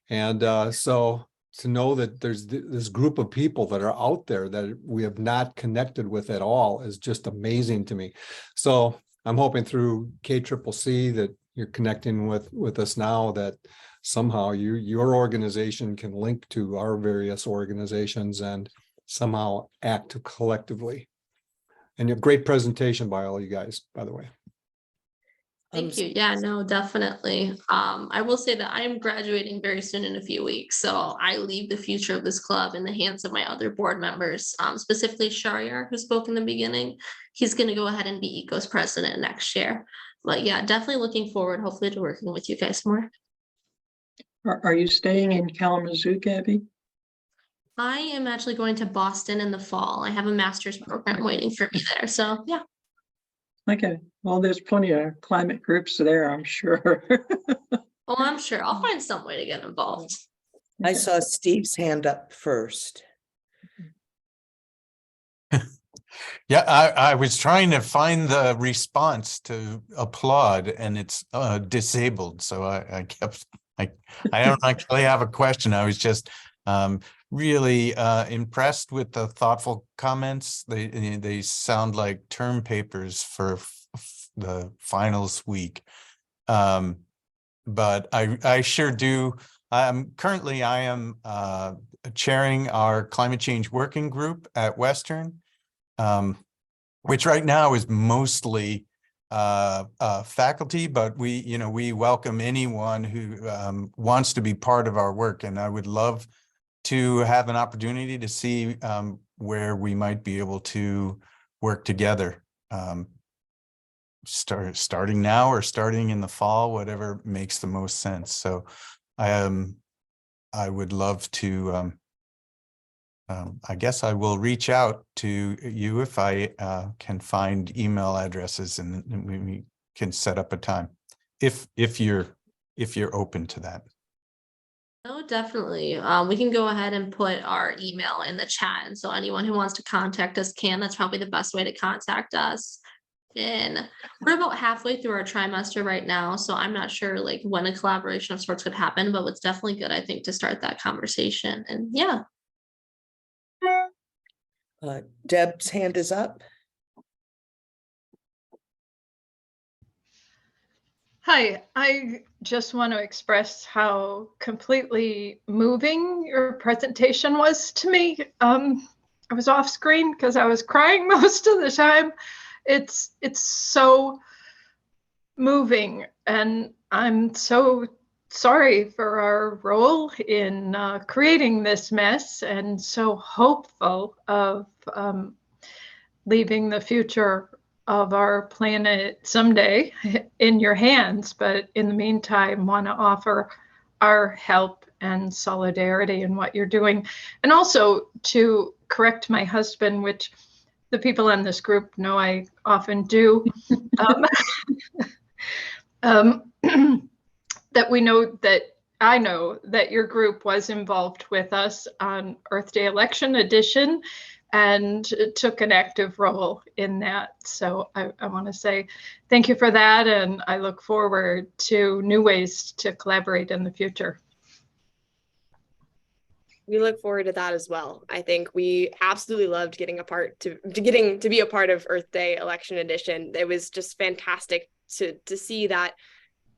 And so to know that there's this group of people that are out there that we have not connected with at all is just amazing to me. So I'm hoping through KCCC that you're connecting with us now, that somehow your organization can link to our various organizations and somehow act collectively. And a great presentation by all you guys, by the way. Thank you. Yeah, no, definitely. I will say that I am graduating very soon in a few weeks. So I leave the future of this club in the hands of my other board members, specifically Shahriar, who spoke in the beginning. He's going to go ahead and be ECO's president next year. But yeah, definitely looking forward, hopefully, to working with you guys more. Are you staying in Kalamazoo, Gabbie? I am actually going to Boston in the fall. I have a master's program waiting for me there. So yeah. Okay. Well, there's plenty of climate groups there, I'm sure. Oh, I'm sure I'll find some way to get involved. I saw Steve's hand up first. Yeah, I was trying to find the response to applaud, and it's disabled. So I don't actually have a question. I was just really impressed with the thoughtful comments. They sound like term papers for the finals week. But I sure do. Currently I am chairing our climate change working group at Western, which right now is mostly faculty, but we welcome anyone who wants to be part of our work, and I would love to have an opportunity to see where we might be able to work together, starting now or starting in the fall, whatever makes the most sense. So I would love to I guess I will reach out to you if I can find email addresses, and we can set up a time if you're open to that. No, definitely. We can go ahead and put our email in the chat, and so anyone who wants to contact us can. That's probably the best way to contact us. And we're about halfway through our trimester right now, so I'm not sure like when a collaboration of sorts could happen, but it's definitely good, I think, to start that conversation. And yeah. Deb's hand is up. Hi, I just want to express how completely moving your presentation was to me. I was off screen because I was crying most of the time. It's so moving, and I'm so sorry for our role in creating this mess, and so hopeful of leaving the future of our planet someday in your hands, but in the meantime, want to offer our help and solidarity in what you're doing. And also to correct my husband, which the people in this group know I often do, that we know that I know that your group was involved with us on Earth Day Election Edition and took an active role in that. So I want to say thank you for that. And I look forward to new ways to collaborate in the future. We look forward to that as well. I think we absolutely loved getting to be a part of Earth Day Election Edition. It was just fantastic to see that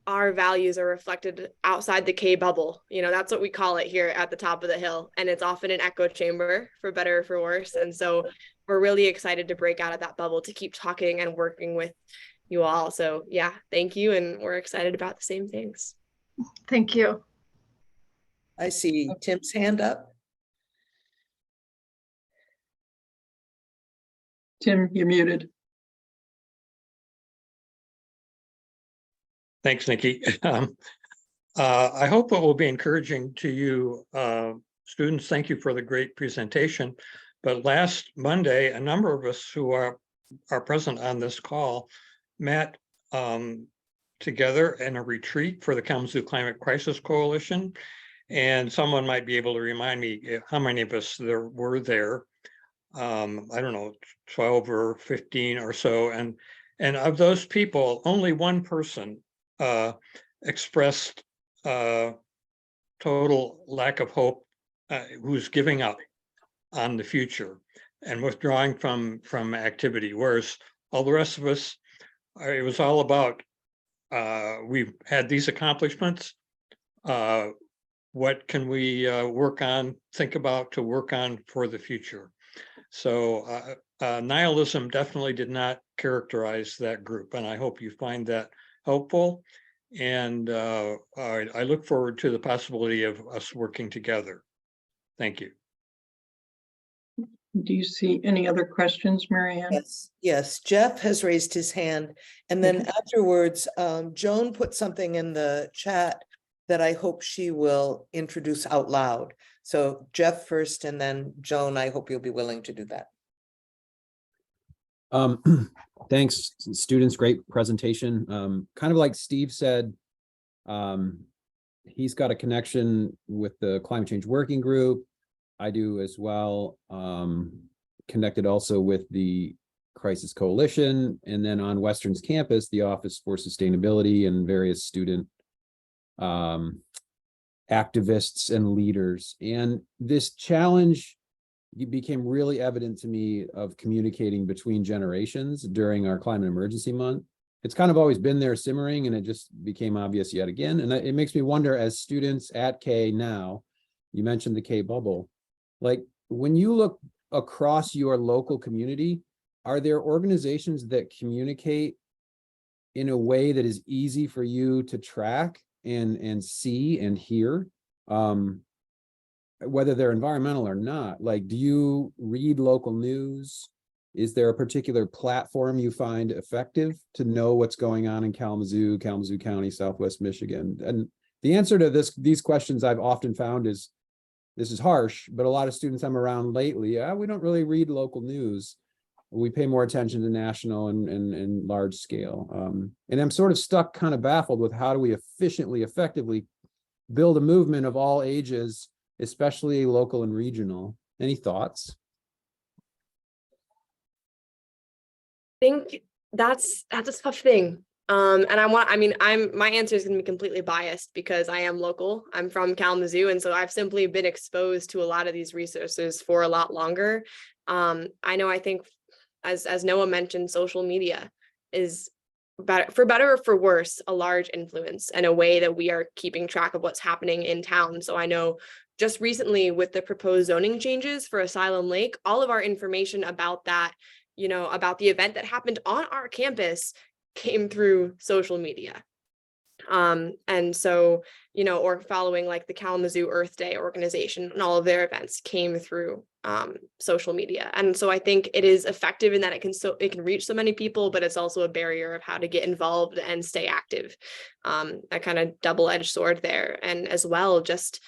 our values are reflected outside the K bubble. You know, that's what we call it here at the top of the hill. And it's often an echo chamber, for better or for worse. And so we're really excited to break out of that bubble, to keep talking and working with you all. So yeah, thank you. And we're excited about the same things. Thank you. I see Tim's hand up. Tim, you're muted. Thanks, Nikki. I hope it will be encouraging to you students. Thank you for the great presentation. But last Monday, a number of us who are present on this call met together in a retreat for the Kalamazoo Climate Crisis Coalition. And someone might be able to remind me how many of us there were there. I don't know, 12 or 15 or so. And of those people, only one person expressed total lack of hope, who's giving up on the future and withdrawing from activity, whereas all the rest of us, it was all about we've had these accomplishments, what can we work on, think about to work on for the future. So nihilism definitely did not characterize that group, and I hope you find that helpful. And I look forward to the possibility of us working together. Thank you. Do you see any other questions, Marianne? Yes. Jeff has raised his hand. And then afterwards, Joan put something in the chat that I hope she will introduce out loud. So Jeff first, and then Joan, I hope you'll be willing to do that. Thanks, students. Great presentation. Kind of like Steve said, he's got a connection with the climate change working group. I do as well. Connected also with the Crisis Coalition, and then on Western's campus, the Office for Sustainability and various student activists and leaders. And this challenge became really evident to me of communicating between generations during our climate emergency month. It's kind of always been there simmering, and it just became obvious yet again. And it makes me wonder, as students at K now, you mentioned the K bubble, like when you look across your local community, are there organizations that communicate in a way that is easy for you to track and see and hear? Whether they're environmental or not, like, do you read local news? Is there a particular platform you find effective to know what's going on in Kalamazoo County, Southwest Michigan? And the answer to these questions I've often found is, this is harsh, but a lot of students I'm around lately, we don't really read local news. We pay more attention to national and large scale. And I'm sort of stuck, kind of baffled with how do we efficiently, effectively build a movement of all ages, especially local and regional. Any thoughts? I think that's a tough thing. And my answer is going to be completely biased because I am local. I'm from Kalamazoo. And so I've simply been exposed to a lot of these resources for a lot longer. I think as Noah mentioned, social media is, for better or for worse, a large influence and a way that we are keeping track of what's happening in town. So I know just recently with the proposed zoning changes for Asylum Lake, all of our information about that, about the event that happened on our campus came through social media. And so, or following like the Kalamazoo Earth Day organization and all of their events came through social media. And so I think it is effective in that it can reach so many people, but it's also a barrier of how to get involved and stay active. A kind of double-edged sword there. And as well, just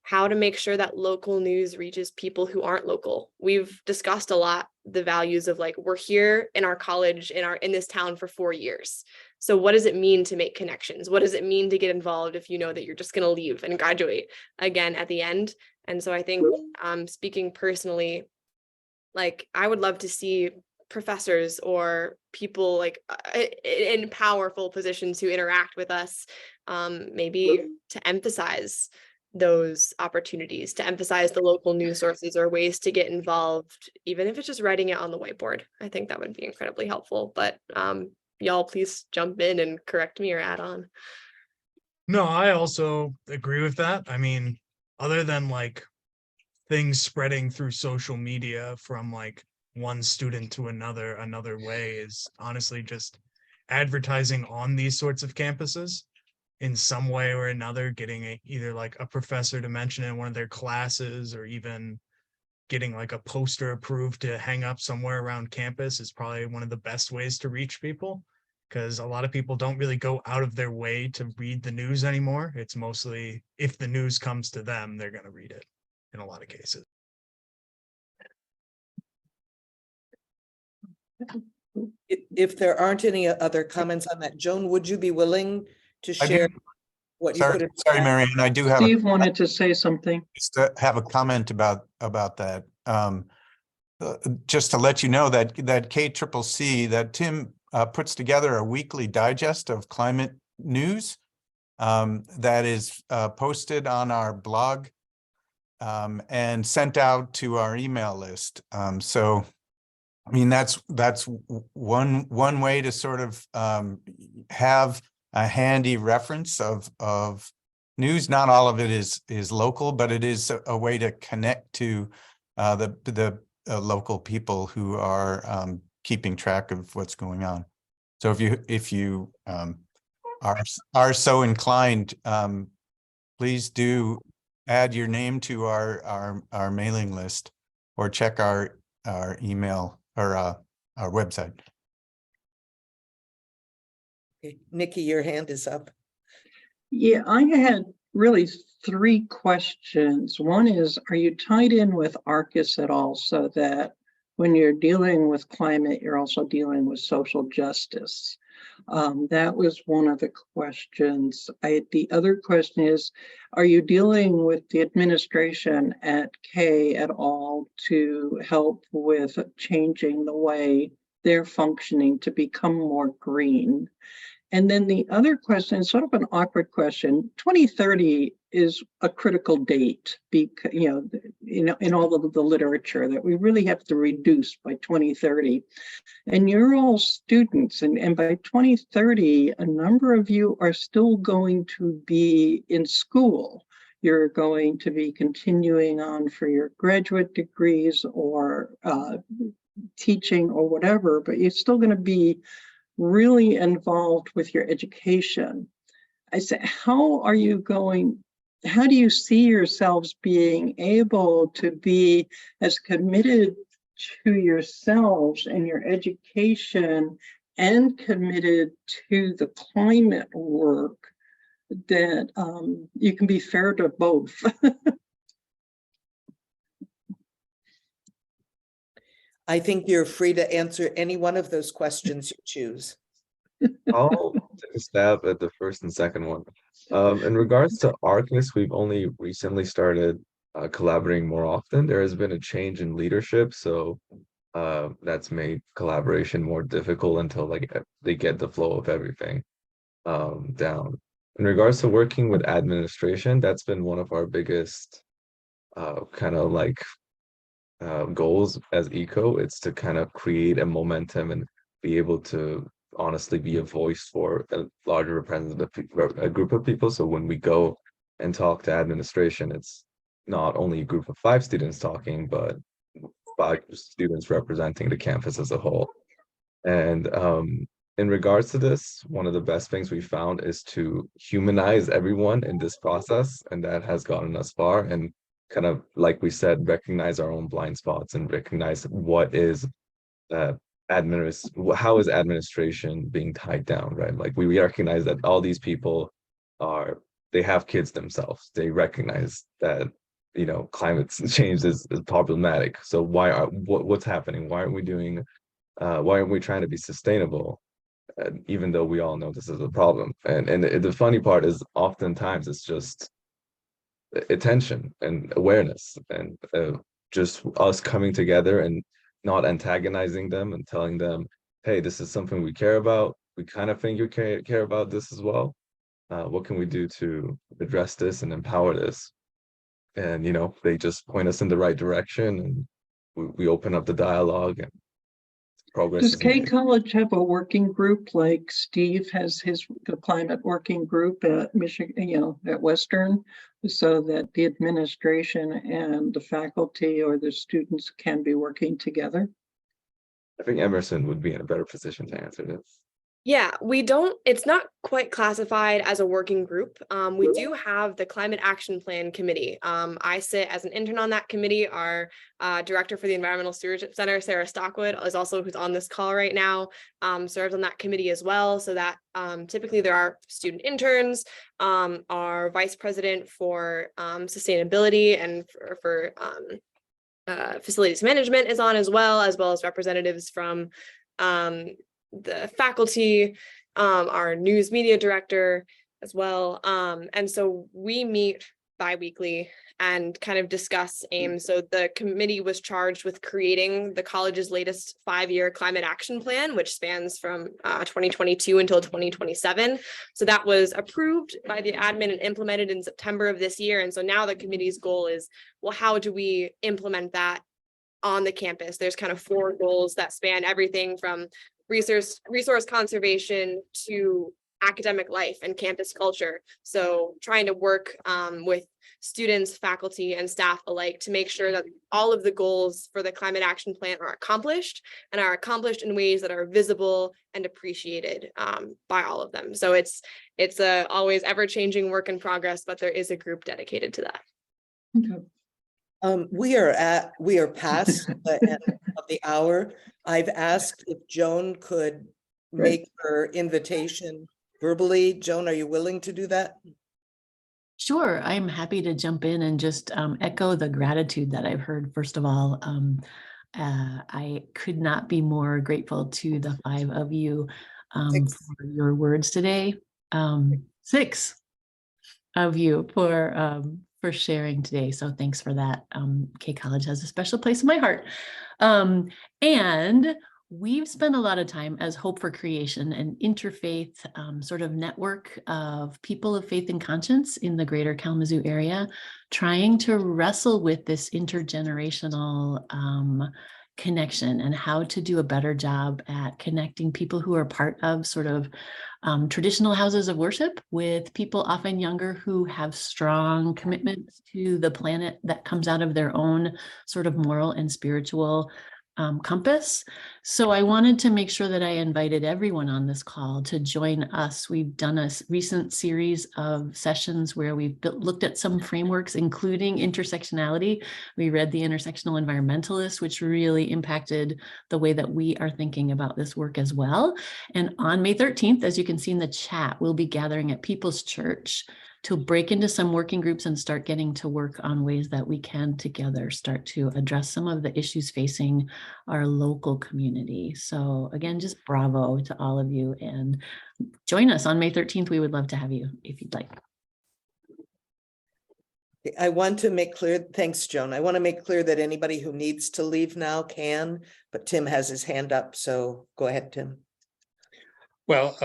how to make sure that local news reaches people who aren't local. We've discussed a lot the values of like, we're here in our college in this town for 4 years. So what does it mean to make connections? What does it mean to get involved if you know that you're just going to leave and graduate again at the end? And so I think speaking personally, like I would love to see professors or people like in powerful positions who interact with us, maybe to emphasize those opportunities, to emphasize the local news sources or ways to get involved, even if it's just writing it on the whiteboard. I think that would be incredibly helpful. But y'all please jump in and correct me or add on. No, I also agree with that. I mean, other than like things spreading through social media from like one student to another way is honestly just advertising on these sorts of campuses in some way or another, getting either like a professor to mention it in one of their classes, or even getting like a poster approved to hang up somewhere around campus is probably one of the best ways to reach people, because a lot of people don't really go out of their way to read the news anymore. It's mostly if the news comes to them, they're going to read it in a lot of cases. If there aren't any other comments on that, Joan, would you be willing to share what you put in? Sorry, Marianne, I do have Steve wanted to say something. just to have a comment about that. Just to let you know that KCCC, that Tim puts together a weekly digest of climate news that is posted on our blog and sent out to our email list. So, I mean, that's one way to sort of have a handy reference of news. Not all of it is local, but it is a way to connect to the local people who are keeping track of what's going on. So if you are so inclined, please do add your name to our mailing list, or check our email or our website. Okay. Nikki, your hand is up. Yeah, I had really 3 questions. One is, are you tied in with ARCUS at all, so that when you're dealing with climate, you're also dealing with social justice? That was one of the questions. The other question is, are you dealing with the administration at K at all to help with changing the way they're functioning to become more green? And then the other question is sort of an awkward question. 2030 is a critical date, because in all of the literature, that we really have to reduce by 2030. And you're all students, and by 2030, a number of you are still going to be in school. You're going to be continuing on for your graduate degrees or teaching or whatever, but you're still going to be really involved with your education. I said, how do you see yourselves being able to be as committed to yourselves and your education and committed to the climate work that you can be fair to both? I think you're free to answer any one of those questions you choose. I'll take a stab at the first and second one. In regards to ARCUS, we've only recently started collaborating more often. There has been a change in leadership, so that's made collaboration more difficult until they get the flow of everything down. In regards to working with administration, that's been one of our biggest kind of goals as ECO. It's to kind of create a momentum and be able to honestly be a voice for a larger representative group of people. So when we go and talk to administration, it's not only a group of 5 students talking, but 5 students representing the campus as a whole. And in regards to this, one of the best things we found is to humanize everyone in this process, and that has gotten us far. And kind of, like we said, recognize our own blind spots and recognize what is how is administration being tied down, right? Like we recognize that all these people they have kids themselves. They recognize that, you know, climate change is problematic. So what's happening? Why aren't we trying to be sustainable? Even though we all know this is a problem. And the funny part is oftentimes it's just attention and awareness and just us coming together and not antagonizing them and telling them, hey, this is something we care about. We kind of think you care about this as well. What can we do to address this and empower this? And, you know, they just point us in the right direction, and we open up the dialogue, and progress Does is K made. College have a working group like Steve has the climate working group at Michigan, you know, at Western, so that the administration and the faculty or the students can be working together? I think Emerson would be in a better position to answer this. Yeah, it's not quite classified as a working group. We do have the Climate Action Plan Committee. I sit as an intern on that committee. Our director for the Environmental Stewardship Center, Sarah Stockwood, is also who's on this call right now, serves on that committee as well. So that typically there are student interns, our vice president for sustainability and for facilities management is on as well as representatives from the faculty, our news media director as well. And so we meet bi-weekly and kind of discuss aims. So the committee was charged with creating the college's latest 5-year climate action plan, which spans from 2022 until 2027. So that was approved by the admin and implemented in September of this year. And so now the committee's goal is, well, how do we implement that on the campus? There's kind of 4 goals that span everything from resource conservation to academic life and campus culture. So trying to work with students, faculty, and staff alike to make sure that all of the goals for the climate action plan are accomplished in ways that are visible and appreciated by all of them. So it's a always ever-changing work in progress, but there is a group dedicated to that. Okay. We are past the end of the hour. I've asked if Joan could make her invitation verbally. Joan, are you willing to do that? Sure, I'm happy to jump in and just echo the gratitude that I've heard. First of all, I could not be more grateful to the 5 of you for your words today. 6 of you for sharing today. So thanks for that. K College has a special place in my heart. And we've spent a lot of time as Hope for Creation, an interfaith sort of network of people of faith and conscience in the greater Kalamazoo area, trying to wrestle with this intergenerational connection and how to do a better job at connecting people who are part of sort of traditional houses of worship with people often younger who have strong commitments to the planet that comes out of their own sort of moral and spiritual compass. So I wanted to make sure that I invited everyone on this call to join us. We've done a recent series of sessions where we've looked at some frameworks, including intersectionality. We read The Intersectional Environmentalist, which really impacted the way that we are thinking about this work as well. And on May 13th, as you can see in the chat, we'll be gathering at People's Church to break into some working groups and start getting to work on ways that we can together start to address some of the issues facing our local community. So again, just bravo to all of you, and join us on May 13th. We would love to have you if you'd like. I want to make clear, thanks, Joan. I want to make clear that anybody who needs to leave now can, but Tim has his hand up, so go ahead, Tim. Well,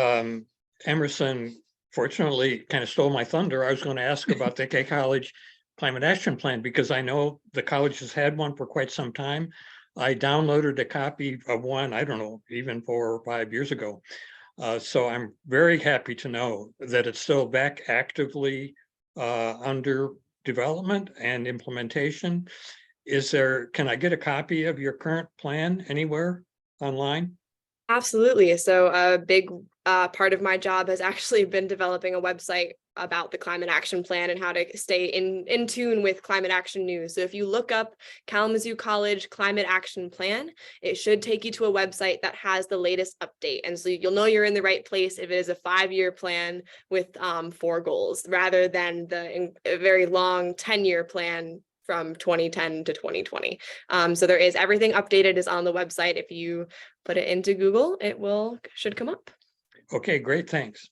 Emerson fortunately kind of stole my thunder. I was going to ask about the K College Climate Action Plan because I know the college has had one for quite some time. I downloaded a copy of one, I don't know, even 4 or 5 years ago. So I'm very happy to know that it's still back actively under development and implementation. Can I get a copy of your current plan anywhere online? Absolutely. So a big part of my job has actually been developing a website about the climate action plan and how to stay in tune with climate action news. So if you look up Kalamazoo College climate action plan, it should take you to a website that has the latest update. And so you'll know you're in the right place if it is a 5-year plan with 4 goals rather than the very long 10-year plan from 2010 to 2020. So there is everything updated is on the website. If you put it into Google, it should come up. Okay, great, thanks.